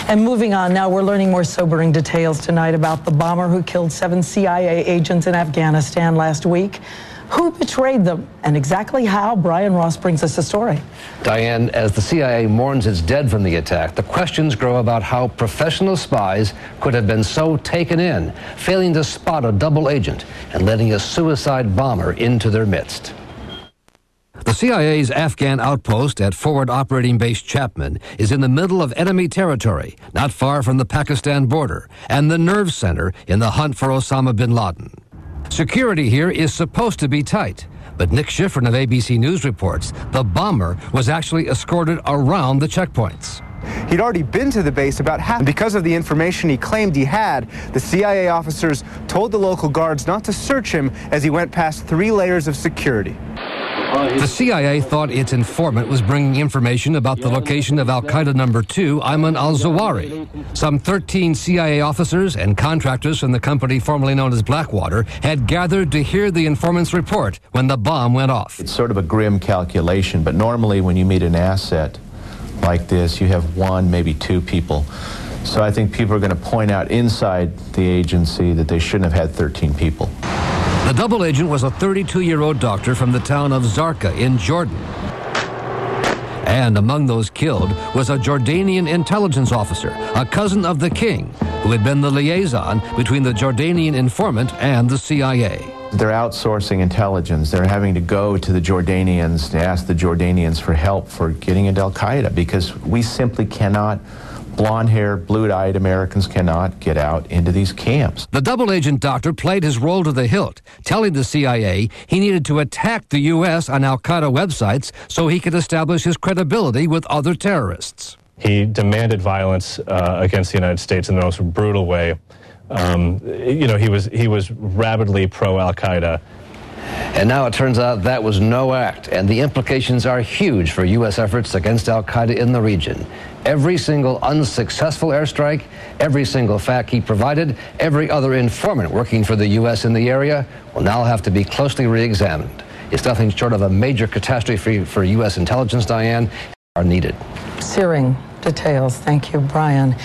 And moving on, now we're learning more sobering details tonight about the bomber who killed 7 CIA agents in Afghanistan last week. Who betrayed them and exactly how? Brian Ross brings us the story. Diane, as the CIA mourns its dead from the attack, the questions grow about how professional spies could have been so taken in, failing to spot a double agent and letting a suicide bomber into their midst. The CIA's Afghan outpost at Forward Operating Base Chapman is in the middle of enemy territory, not far from the Pakistan border, and the nerve center in the hunt for Osama bin Laden. Security here is supposed to be tight, but Nick Schifrin of ABC News reports the bomber was actually escorted around the checkpoints. He'd already been to the base about half. And because of the information he claimed he had, the CIA officers told the local guards not to search him as he went past 3 layers of security. The CIA thought its informant was bringing information about the location of al-Qaeda number 2, Ayman al-Zawahiri. Some 13 CIA officers and contractors from the company formerly known as Blackwater had gathered to hear the informant's report when the bomb went off. It's sort of a grim calculation, but normally when you meet an asset like this, you have 1, maybe 2 people. So I think people are going to point out inside the agency that they shouldn't have had 13 people. The double agent was a 32-year-old doctor from the town of Zarqa in Jordan. And among those killed was a Jordanian intelligence officer, a cousin of the king, who had been the liaison between the Jordanian informant and the CIA. They're outsourcing intelligence. They're having to go to the Jordanians to ask the Jordanians for help for getting into al-Qaeda because we simply cannot. Blonde-haired, blue-eyed Americans cannot get out into these camps. The double agent doctor played his role to the hilt, telling the CIA he needed to attack the U.S. on al-Qaeda websites so he could establish his credibility with other terrorists. He demanded violence against the United States in the most brutal way. He was rabidly pro-al-Qaeda. And now it turns out that was no act, and the implications are huge for U.S. efforts against al-Qaeda in the region. Every single unsuccessful airstrike, every single fact he provided, every other informant working for the U.S. in the area will now have to be closely re-examined. It's nothing short of a major catastrophe for U.S. intelligence, Diane, are needed. Searing details. Thank you, Brian.